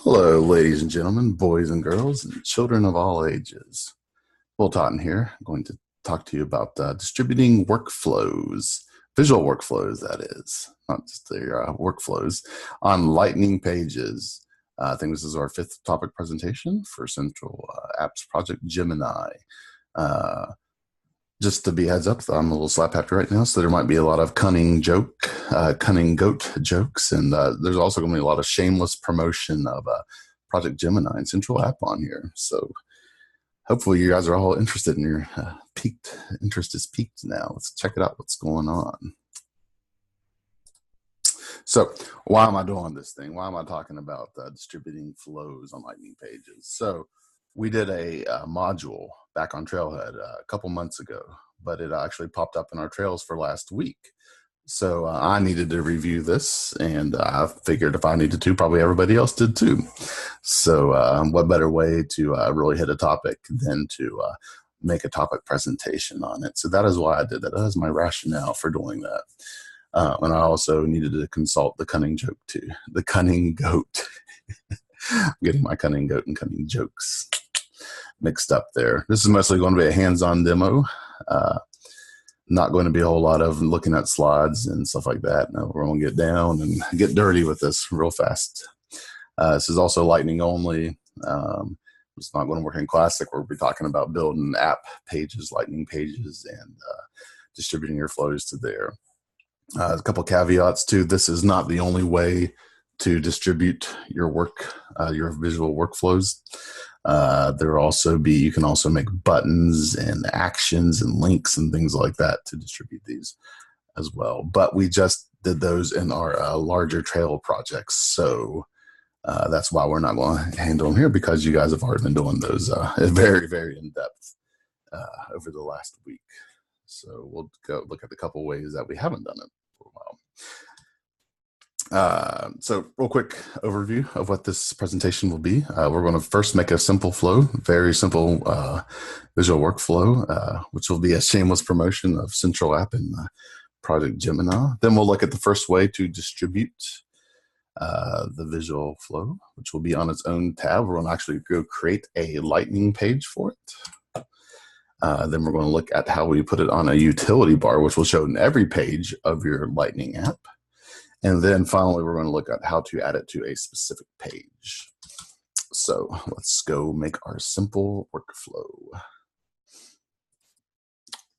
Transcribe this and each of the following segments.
Hello, ladies and gentlemen, boys and girls, and children of all ages. Will Totten here. I'm going to talk to you about distributing workflows, visual workflows, that is, not just their workflows, on Lightning pages. I think this is our fifth topic presentation for Central Apps Project Gemini. Just to be heads up, I'm a little slap happy right now, so there might be a lot of cunning goat jokes, and there's also going to be a lot of shameless promotion of Project Gemini and Central App on here. So hopefully you guys are all interested, and your interest is peaked now. Let's check it out. What's going on? So why am I doing this thing? Why am I talking about distributing flows on Lightning pages? So we did a module back on Trailhead a couple months ago, but it actually popped up in our trails for last week. So I needed to review this, and I figured if I needed to, probably everybody else did too. So what better way to really hit a topic than to make a topic presentation on it? So that is why I did that. That is my rationale for doing that. And I also needed to consult the cunning joke too. The cunning goat. Getting my cunning goat and cunning jokes mixed up there. This is mostly going to be a hands-on demo. Not going to be a whole lot of looking at slides and stuff like that. No, we're going to get down and get dirty with this real fast. This is also Lightning only. It's not going to work in Classic. We'll be talking about building app pages, Lightning pages, and distributing your flows to there. A couple caveats too. This is not the only way to distribute your work, your visual workflows. You can also make buttons and actions and links and things like that to distribute these as well. But we just did those in our larger trail projects. So that's why we're not going to handle them here, because you guys have already been doing those very, very in depth over the last week. So we'll go look at a couple ways that we haven't done it for a while. So real quick overview of what this presentation will be. We're going to first make a simple flow, very simple visual workflow, which will be a shameless promotion of Central App and Project Gemini. Then we'll look at the first way to distribute the visual flow, which will be on its own tab. We're going to actually go create a Lightning page for it. Then we're going to look at how we put it on a utility bar, which will show in every page of your Lightning app. And then finally, we're going to look at how to add it to a specific page. So let's go make our simple workflow.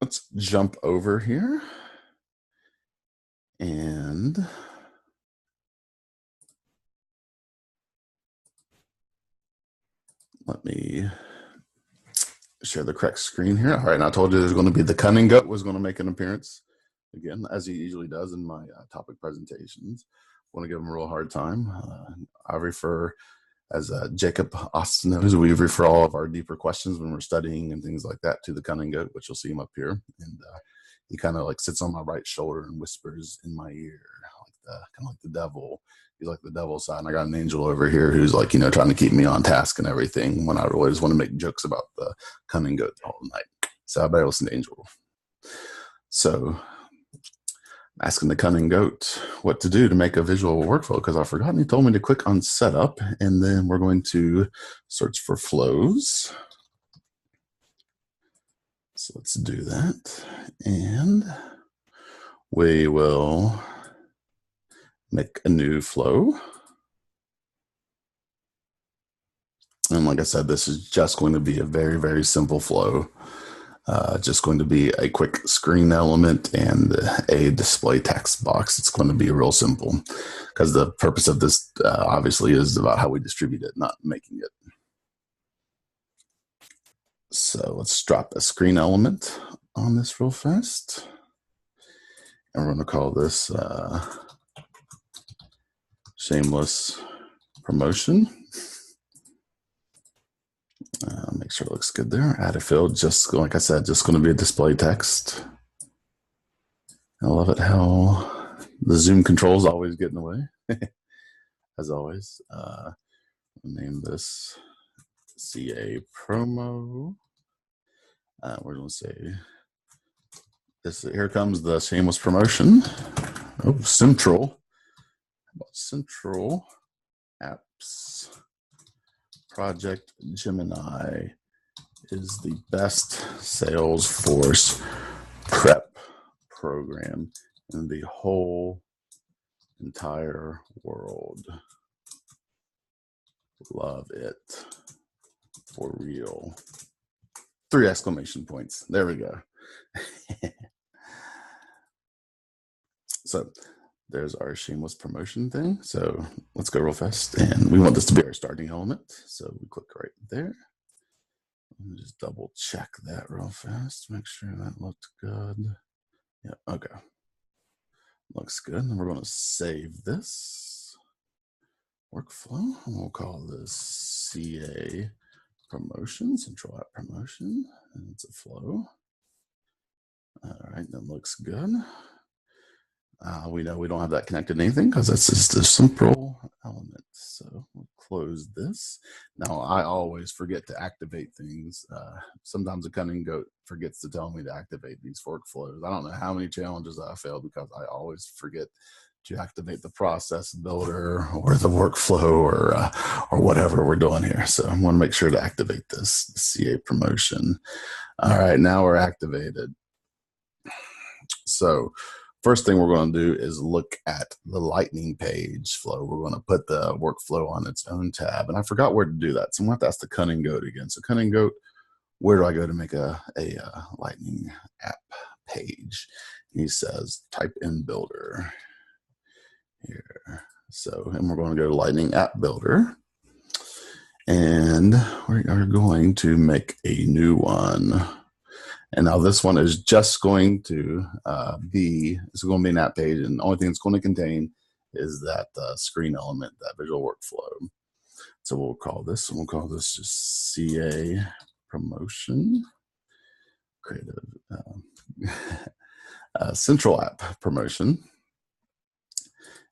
Let's jump over here. And let me share the correct screen here. All right, and I told you there's going to be the cunning goat was going to make an appearance again, as he usually does in my topic presentations. I want to give him a real hard time. I refer, as Jacob Austin knows, we refer all of our deeper questions when we're studying and things like that to the cunning goat, which you'll see him up here. And he kind of like sits on my right shoulder and whispers in my ear, kind of like the devil. He's like the devil's side. And I got an angel over here who's like, trying to keep me on task and everything, when I really just want to make jokes about the cunning goat the whole night. So I better listen to Angel. So asking the cunning goat what to do to make a visual workflow, because I forgot, and he told me to click on setup, and then we're going to search for flows. So let's do that, and we will make a new flow. And like I said, this is just going to be a very, very simple flow. Just going to be a quick screen element and a display text box. It's going to be real simple, because the purpose of this obviously is about how we distribute it, not making it. So let's drop a screen element on this real fast. And we're going to call this shameless promotion. Make sure it looks good there. Add a field, just like I said, just going to be a display text. I love it how the zoom controls always get in the way, as always. Name this CA promo. We're going to say this. Here comes the shameless promotion. Oh, Central. How about Central Apps Project Gemini is the best Salesforce prep program in the whole entire world. Love it. For real. 3 exclamation points. There we go. So there's our shameless promotion thing. So let's go real fast. And we want this to be our starting element. So we click right there. Let me just double check that real fast. Make sure that looked good. Yeah, okay. Looks good. And we're going to save this workflow. And we'll call this CA promotion, central app promotion. And it's a flow. All right, that looks good. We know we don't have that connected to anything because that's just a simple element. So we'll close this. Now, I always forget to activate things. Sometimes the cunning goat forgets to tell me to activate these workflows. I don't know how many challenges I failed because I always forget to activate the process builder or the workflow or whatever we're doing here. So I want to make sure to activate this CA promotion. All right, now we're activated. So first thing we're going to do is look at the Lightning page flow. We're going to put the workflow on its own tab. And I forgot where to do that. So I'm going to have to ask the Cunning Goat again. So Cunning Goat, where do I go to make a Lightning app page? And he says, type in Builder here. So, and we're going to go to Lightning App Builder. And we are going to make a new one. And now this one is just going to it's going to be an app page, and the only thing it's going to contain is that screen element, that visual workflow. So we'll call this just CA promotion, creative central app promotion.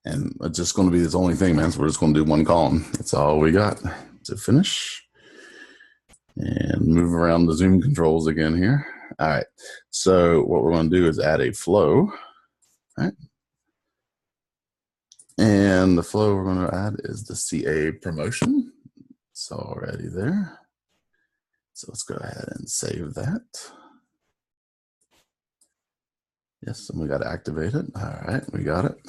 And it's just going to be this only thing, man. So we're just going to do one column. That's all we got to finish. And move around the zoom controls again here. All right, so what we're going to do is add a flow, right? And the flow we're going to add is the CA promotion. It's already there. So let's go ahead and save that. Yes, and we got to activate it. All right, we got it.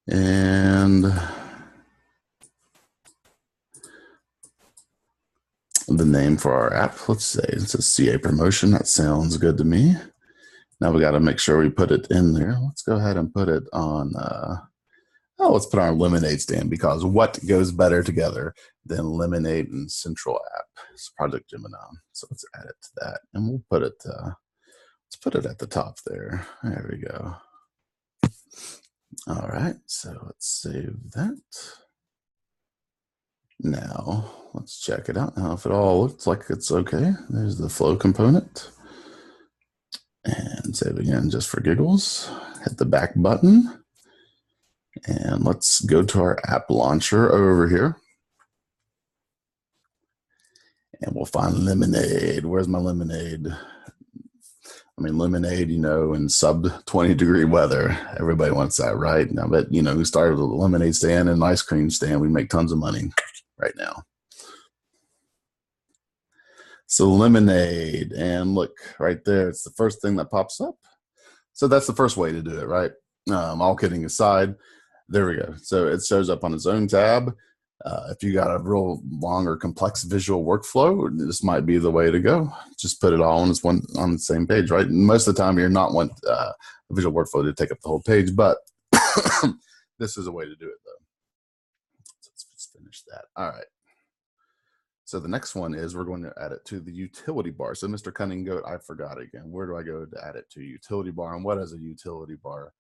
And the name for our app, let's say it's a CA promotion. That sounds good to me. Now we got to make sure we put it in there. Let's go ahead and put it on, let's put our Lemonade stand, because what goes better together than Lemonade and Central App? It's Project Gemini. So let's add it to that. And we'll put it, let's put it at the top there. There we go. All right, so let's save that. Now, let's check it out. Now, if it all looks like it's okay, there's the flow component. And save again just for giggles. Hit the back button. And let's go to our app launcher over here. And we'll find Lemonade. Where's my Lemonade? I mean, Lemonade, you know, in sub 20-degree weather, everybody wants that, right? Now, but, you know, we started with a lemonade stand and an ice cream stand. We make tons of money right now. So Lemonade, and look right there, it's the first thing that pops up. So that's the first way to do it, right? All kidding aside, there we go. So it shows up on its own tab. If you got a real long or complex visual workflow, this might be the way to go. Just put it all on the same page, right? And most of the time, you're not want a visual workflow to take up the whole page, but this is a way to do it, though. So let's finish that. All right. So the next one is we're going to add it to the utility bar. So Mr. Cunning Goat, I forgot again. Where do I go to add it to utility bar? And what is a utility bar?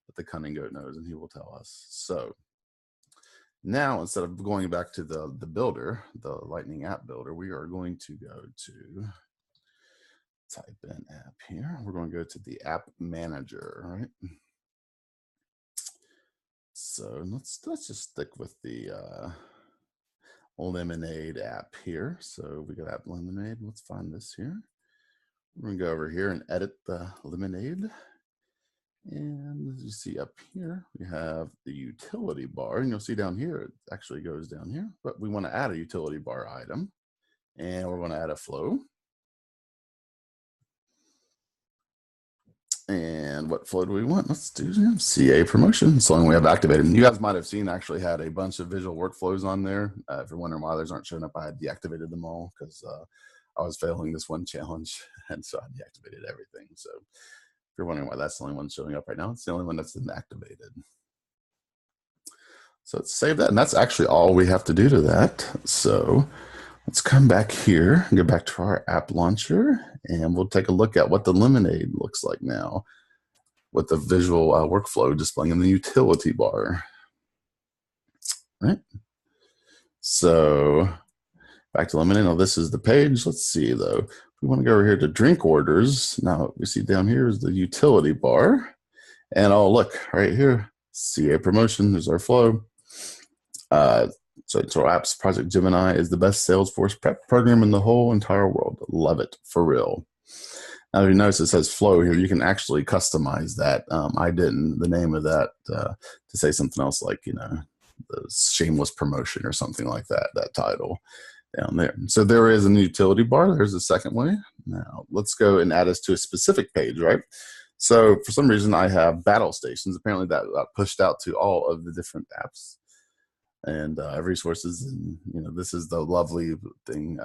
That the Cunning Goat knows, and he will tell us. So now, instead of going back to the builder, the Lightning app builder, we are going to go to type in app here. We're going to go to the app manager, right? So let's just stick with the Lemonade app here. So we got app Lemonade. Let's find this here. We're gonna go over here and edit the Lemonade. And as you see up here, we have the utility bar, and you'll see down here, it actually goes down here, but we want to add a utility bar item, and we're going to add a flow. And what flow do we want? Let's do CA promotion. It's the only we have activated. And you guys might have seen, actually had a bunch of visual workflows on there. If you're wondering why others aren't showing up, I had deactivated them all because I was failing this one challenge. And so I deactivated everything. So if you're wondering why that's the only one showing up right now, it's the only one that's inactivated. So let's save that. And that's actually all we have to do to that. So let's come back here and go back to our app launcher, and we'll take a look at what the Lemonade looks like now with the visual workflow displaying in the utility bar. Right. So back to Lemonade. Now this is the page. Let's see though. We want to go over here to drink orders. Now we see down here is the utility bar. And oh, look right here, CA promotion. There's our flow. So apps Project Gemini is the best Salesforce prep program in the whole entire world. Love it for real. Now, if you notice it says flow here, you can actually customize that. I didn't. The name of that to say something else like, the shameless promotion or something like that, that title down there. So there is a utility bar. There's the second way. Now let's go and add us to a specific page, right? So for some reason I have battle stations. Apparently that pushed out to all of the different apps and resources. And, this is the lovely thing.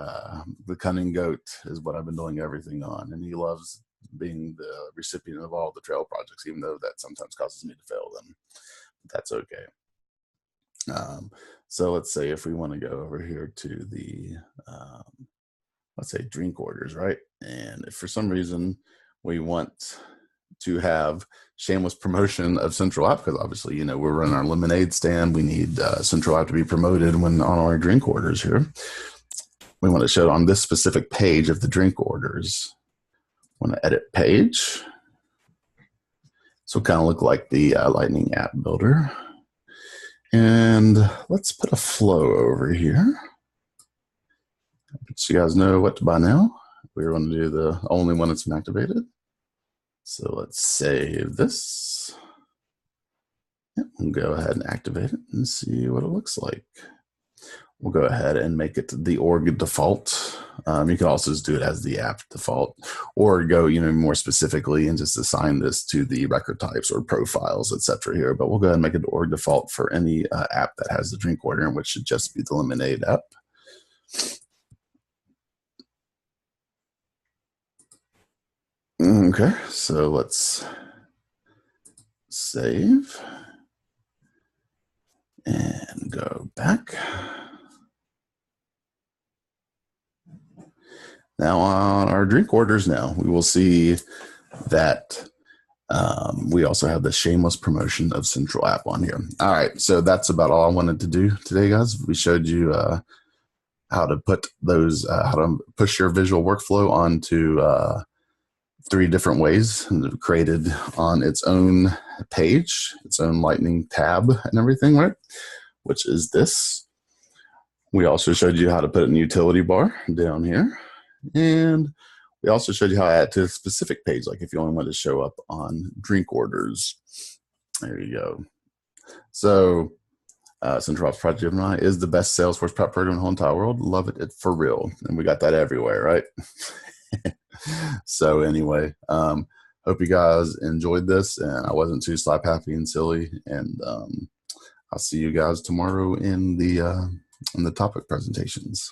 The cunning goat is what I've been doing everything on. And he loves being the recipient of all the trail projects, even though that sometimes causes me to fail them. But that's okay. So let's say if we want to go over here to the, let's say drink orders, right? And if for some reason we want to have shameless promotion of Central App, because obviously, we're running our lemonade stand. We need Central App to be promoted when on our drink orders here. We want to show it on this specific page of the drink orders. Want to edit page. So kind of look like the Lightning App Builder. And let's put a flow over here. So you guys know what to buy now. We're going to do the only one that's been activated. So let's save this. And go ahead and activate it and see what it looks like. We'll go ahead and make it the org default. You can also just do it as the app default, or go, more specifically and just assign this to the record types or profiles, etc. here. But we'll go ahead and make it the org default for any app that has the drink order, which should just be the Lemonade app. Okay, so let's save and go back. Now on our drink orders now, we will see that we also have the shameless promotion of Central App on here. All right, so that's about all I wanted to do today, guys. We showed you how to put those, how to push your visual workflow onto 3 different ways, created on its own page, its own Lightning tab and everything, right? Which is this. We also showed you how to put it in the utility bar down here. And we also showed you how to add to a specific page, like if you only want to show up on drink orders. There you go. So Central Ops Project Gemini is the best Salesforce prep program in the whole entire world. Love it for real. And we got that everywhere, right? So anyway, hope you guys enjoyed this, and I wasn't too slap happy and silly. And I'll see you guys tomorrow in the topic presentations.